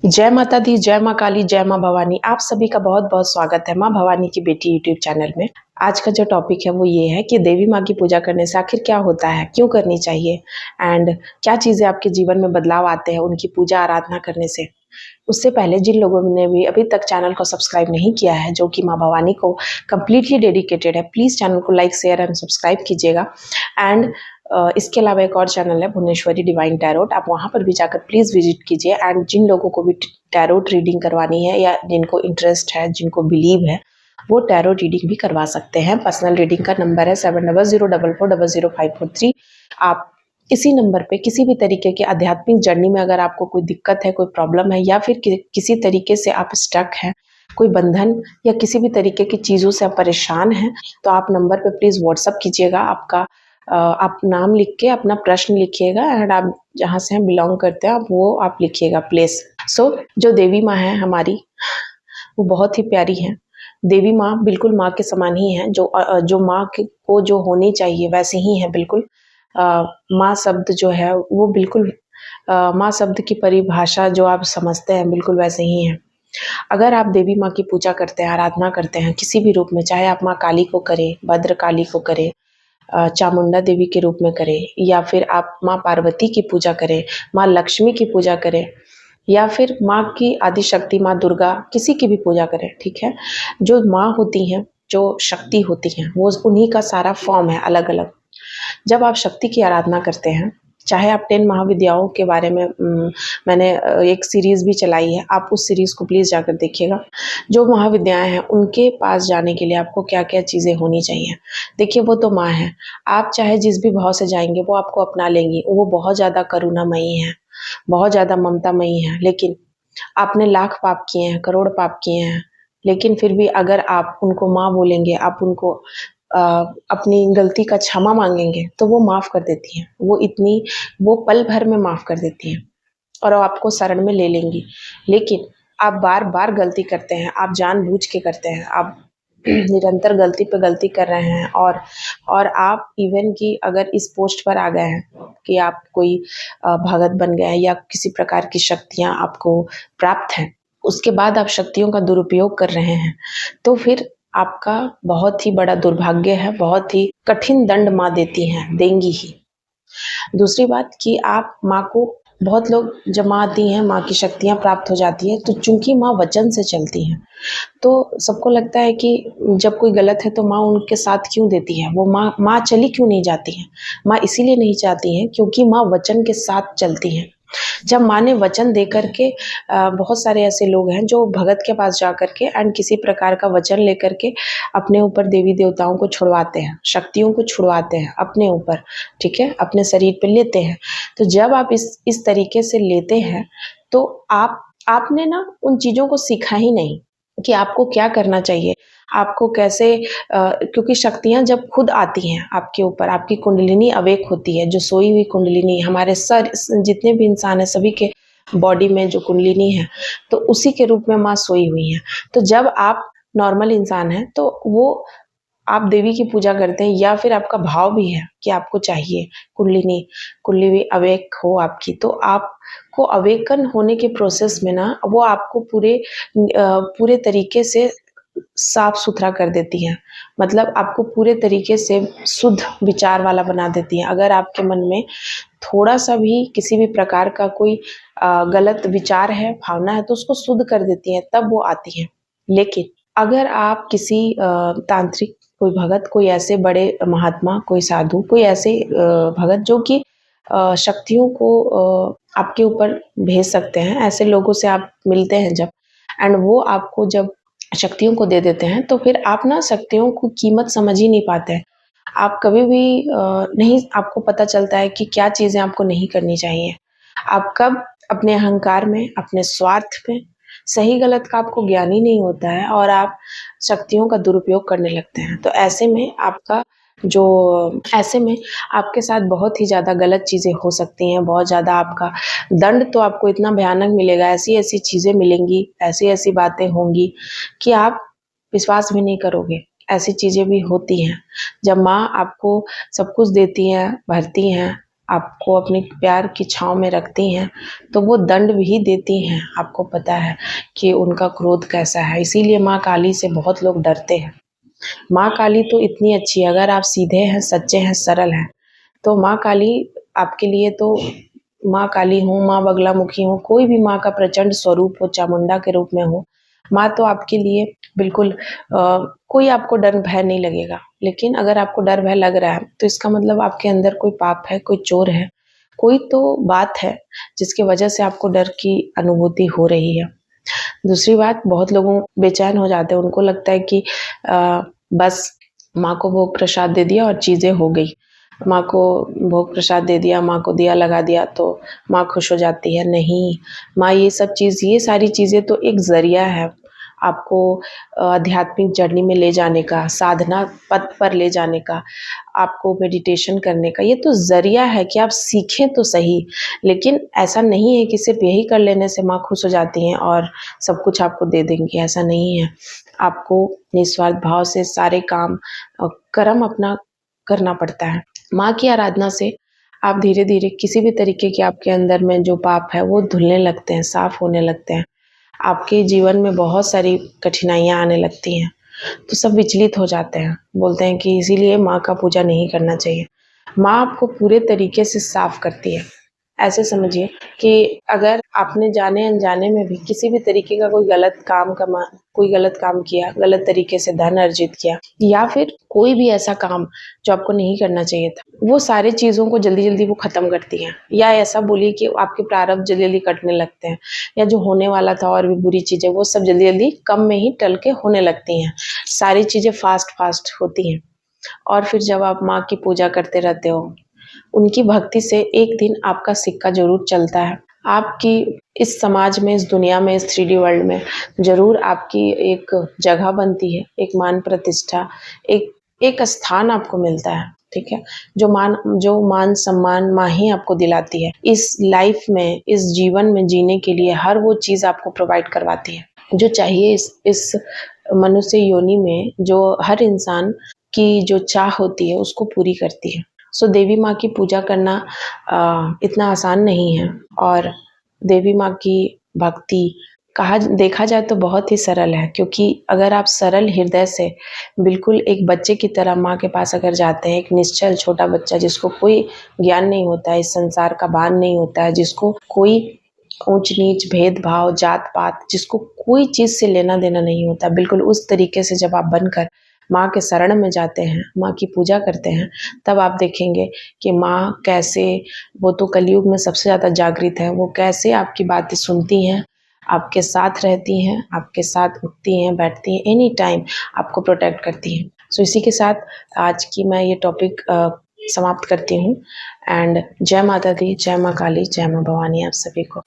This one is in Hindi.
जय माता दी, जय माँ काली, जय माँ भवानी। आप सभी का बहुत बहुत स्वागत है माँ भवानी की बेटी यूट्यूब चैनल में। आज का जो टॉपिक है वो ये है कि देवी माँ की पूजा करने से आखिर क्या होता है, क्यों करनी चाहिए एंड क्या चीज़ें आपके जीवन में बदलाव आते हैं उनकी पूजा आराधना करने से। उससे पहले जिन लोगों ने भी अभी तक चैनल को सब्सक्राइब नहीं किया है, जो कि माँ भवानी को कम्प्लीटली डेडिकेटेड है, प्लीज़ चैनल को लाइक शेयर एंड सब्सक्राइब कीजिएगा। एंड इसके अलावा एक और चैनल है भुवनेश्वरी डिवाइन टैरोट, आप वहाँ पर भी जाकर प्लीज़ विजिट कीजिए। एंड जिन लोगों को भी टैरोट रीडिंग करवानी है या जिनको इंटरेस्ट है, जिनको बिलीव है, वो टैरोट रीडिंग भी करवा सकते हैं। पर्सनल रीडिंग का नंबर है 7004440543। आप इसी नंबर पे किसी भी तरीके की आध्यात्मिक जर्नी में अगर आपको कोई दिक्कत है, कोई प्रॉब्लम है या फिर किसी तरीके से आप स्टक हैं, कोई बंधन या किसी भी तरीके की चीज़ों से आप परेशान हैं, तो आप नंबर पे प्लीज़ व्हाट्सअप कीजिएगा। आप नाम लिख के अपना प्रश्न लिखिएगा एंड आप जहाँ से हम बिलोंग करते हैं आप वो आप लिखिएगा प्लेस। जो देवी माँ है हमारी, वो बहुत ही प्यारी है। देवी माँ बिल्कुल माँ के समान ही है, जो माँ को जो होनी चाहिए वैसे ही है बिल्कुल। माँ शब्द जो है वो बिल्कुल माँ शब्द की परिभाषा जो आप समझते हैं बिल्कुल वैसे ही है। अगर आप देवी माँ की पूजा करते हैं, आराधना करते हैं किसी भी रूप में, चाहे आप माँ काली को करें, भद्र काली को करें, चामुंडा देवी के रूप में करें, या फिर आप माँ पार्वती की पूजा करें, माँ लक्ष्मी की पूजा करें, या फिर माँ की आदि शक्ति माँ दुर्गा, किसी की भी पूजा करें, ठीक है। जो माँ होती हैं, जो शक्ति होती हैं, वो उन्हीं का सारा फॉर्म है अलग अलग। जब आप शक्ति की आराधना करते हैं, चाहे आप 10 महाविद्याओं के बारे में मैंने एक सीरीज़ भी चलाई है, आप उस सीरीज़ को प्लीज़ जाकर देखिएगा। जो महाविद्याएं हैं उनके पास जाने के लिए आपको क्या क्या चीज़ें होनी चाहिए। देखिए, वो तो माँ है, आप चाहे जिस भी भाव से जाएंगे वो आपको अपना लेंगी। वो बहुत ज़्यादा करुणामयी है, बहुत ज़्यादा ममतामयी है। लेकिन आपने लाख पाप किए हैं, करोड़ पाप किए हैं, लेकिन फिर भी अगर आप उनको माँ बोलेंगे, आप उनको अ, अपनी गलती का क्षमा मांगेंगे, तो वो माफ़ कर देती हैं। वो पल भर में माफ़ कर देती हैं और आपको शरण में ले लेंगी। लेकिन आप बार बार गलती करते हैं, आप जानबूझ के करते हैं, आप निरंतर गलती पे गलती कर रहे हैं, और आप इवन कि अगर इस पोस्ट पर आ गए हैं कि आप कोई भगत बन गए हैं या किसी प्रकार की शक्तियाँ आपको प्राप्त हैं, उसके बाद आप शक्तियों का दुरुपयोग कर रहे हैं, तो फिर आपका बहुत ही बड़ा दुर्भाग्य है, बहुत ही कठिन दंड माँ देती हैं, देंगी ही। दूसरी बात कि आप माँ को, बहुत लोग जब माँ आती हैं, माँ की शक्तियाँ प्राप्त हो जाती हैं, तो चूंकि माँ वचन से चलती हैं, तो सबको लगता है कि जब कोई गलत है तो माँ उनके साथ क्यों देती है, वो माँ चली क्यों नहीं जाती हैं। माँ इसीलिए नहीं चाहती हैं क्योंकि माँ वचन के साथ चलती हैं। जब माँ ने वचन दे करके, बहुत सारे ऐसे लोग हैं जो भगत के पास जा करके एंड किसी प्रकार का वचन लेकर के अपने ऊपर देवी देवताओं को छुड़वाते हैं, शक्तियों को छुड़वाते हैं अपने ऊपर, ठीक है, अपने शरीर पे लेते हैं। तो जब आप इस तरीके से लेते हैं, तो आपने ना उन चीज़ों को सीखा ही नहीं कि आपको क्या करना चाहिए, आपको कैसे, क्योंकि शक्तियाँ जब खुद आती हैं आपके ऊपर, आपकी कुंडलिनी अवेक होती है, जो सोई हुई कुंडलिनी, हमारे जितने भी इंसान हैं सभी के बॉडी में जो कुंडलिनी है, तो उसी के रूप में माँ सोई हुई है। तो जब आप नॉर्मल इंसान हैं तो वो आप देवी की पूजा करते हैं, या फिर आपका भाव भी है कि आपको चाहिए कुंडलिनी अवेक हो आपकी, तो आपको अवेकन होने के प्रोसेस में ना वो आपको पूरे तरीके से साफ सुथरा कर देती हैं। मतलब आपको पूरे तरीके से शुद्ध विचार वाला बना देती हैं। अगर आपके मन में थोड़ा सा भी किसी भी प्रकार का कोई गलत विचार है, भावना है, तो उसको शुद्ध कर देती हैं, तब वो आती हैं। लेकिन अगर आप किसी तांत्रिक, कोई भगत, कोई ऐसे बड़े महात्मा, कोई साधु, कोई ऐसे भगत जो कि शक्तियों को आपके ऊपर भेज सकते हैं, ऐसे लोगों से आप मिलते हैं जब, एंड वो आपको जब शक्तियों को दे देते हैं, तो फिर आप ना शक्तियों को कीमत समझ ही नहीं पाते हैं। आप कभी भी नहीं, आपको पता चलता है कि क्या चीज़ें आपको नहीं करनी चाहिए। आप कब अपने अहंकार में, अपने स्वार्थ में, सही गलत का आपको ज्ञान ही नहीं होता है और आप शक्तियों का दुरुपयोग करने लगते हैं। तो ऐसे में आपके साथ बहुत ही ज़्यादा गलत चीज़ें हो सकती हैं, बहुत ज़्यादा आपका दंड तो आपको इतना भयानक मिलेगा, ऐसी-ऐसी चीज़ें मिलेंगी, ऐसी-ऐसी बातें होंगी कि आप विश्वास भी नहीं करोगे। ऐसी चीज़ें भी होती हैं। जब माँ आपको सब कुछ देती हैं, भरती हैं, आपको अपने प्यार की छाँव में रखती हैं, तो वो दंड भी देती हैं। आपको पता है कि उनका क्रोध कैसा है, इसीलिए माँ काली से बहुत लोग डरते हैं। माँ काली तो इतनी अच्छी है, अगर आप सीधे हैं, सच्चे हैं, सरल हैं, तो माँ काली आपके लिए तो माँ काली हो, माँ बगलामुखी हो, कोई भी माँ का प्रचंड स्वरूप हो, चामुंडा के रूप में हो, माँ तो आपके लिए बिल्कुल कोई आपको डर भय नहीं लगेगा। लेकिन अगर आपको डर भय लग रहा है, तो इसका मतलब आपके अंदर कोई पाप है, कोई चोर है, कोई तो बात है जिसकी वजह से आपको डर की अनुभूति हो रही है। दूसरी बात, बहुत लोगों बेचैन हो जाते हैं, उनको लगता है कि बस माँ को भोग प्रसाद दे दिया और चीज़ें हो गई। माँ को भोग प्रसाद दे दिया, माँ को दिया लगा दिया तो माँ खुश हो जाती है। नहीं, माँ ये सारी चीज़ें तो एक ज़रिया है आपको आध्यात्मिक जर्नी में ले जाने का, साधना पथ पर ले जाने का, आपको मेडिटेशन करने का। ये तो ज़रिया है कि आप सीखें तो सही, लेकिन ऐसा नहीं है कि सिर्फ़ यही कर लेने से माँ खुश हो जाती हैं और सब कुछ आपको दे देंगी, ऐसा नहीं है। आपको निस्वार्थ भाव से सारे काम कर्म अपना करना पड़ता है। माँ की आराधना से आप धीरे-धीरे किसी भी तरीके के आपके अंदर में जो पाप है वो धुलने लगते हैं, साफ होने लगते हैं। आपके जीवन में बहुत सारी कठिनाइयाँ आने लगती हैं, तो सब विचलित हो जाते हैं। बोलते हैं कि इसीलिए माँ का पूजा नहीं करना चाहिए। माँ आपको पूरे तरीके से साफ करती है। ऐसे समझिए कि अगर आपने जाने-अनजाने में भी किसी भी तरीके का कोई गलत काम किया, गलत तरीके से धन अर्जित किया या फिर कोई भी ऐसा काम जो आपको नहीं करना चाहिए था, वो सारी चीज़ों को जल्दी-जल्दी वो ख़त्म करती हैं। या ऐसा बोलिए कि आपके प्रारब्ध जल्दी-जल्दी कटने लगते हैं, या जो होने वाला था और भी बुरी चीज़ें, वो सब जल्दी-जल्दी कम में ही टल के होने लगती हैं। सारी चीज़ें फ़ास्ट-फ़ास्ट होती हैं। और फिर जब आप माँ की पूजा करते रहते हो, उनकी भक्ति से एक दिन आपका सिक्का ज़रूर चलता है। आपकी इस समाज में, इस दुनिया में, इस 3D वर्ल्ड में ज़रूर आपकी एक जगह बनती है, एक मान प्रतिष्ठा, एक एक स्थान आपको मिलता है, ठीक है? जो मान-सम्मान माँ ही आपको दिलाती है। इस लाइफ़ में, इस जीवन में जीने के लिए हर वो चीज़ आपको प्रोवाइड करवाती है, जो चाहिए इस मनुष्य योनि में, जो हर इंसान की जो चाह होती है, उसको पूरी करती है। सो देवी माँ की पूजा करना इतना आसान नहीं है और देवी माँ की भक्ति देखा जाए तो बहुत ही सरल है, क्योंकि अगर आप सरल हृदय से बिल्कुल एक बच्चे की तरह माँ के पास अगर जाते हैं, एक निश्चल छोटा बच्चा जिसको कोई ज्ञान नहीं होता है, इस संसार का भान नहीं होता है, जिसको कोई ऊंच-नीच, भेदभाव, जात-पात, जिसको कोई चीज़ से लेना-देना नहीं होता, बिल्कुल उस तरीके से जब आप बनकर माँ के शरण में जाते हैं, माँ की पूजा करते हैं, तब आप देखेंगे कि माँ कैसे, वो तो कलयुग में सबसे ज़्यादा जागृत है, वो कैसे आपकी बातें सुनती हैं, आपके साथ रहती हैं, आपके साथ उठती हैं, बैठती हैं, एनी टाइम आपको प्रोटेक्ट करती हैं। सो इसी के साथ आज की मैं ये टॉपिक समाप्त करती हूँ एंड जय माता दी, जय माँ काली, जय माँ भवानी आप सभी को।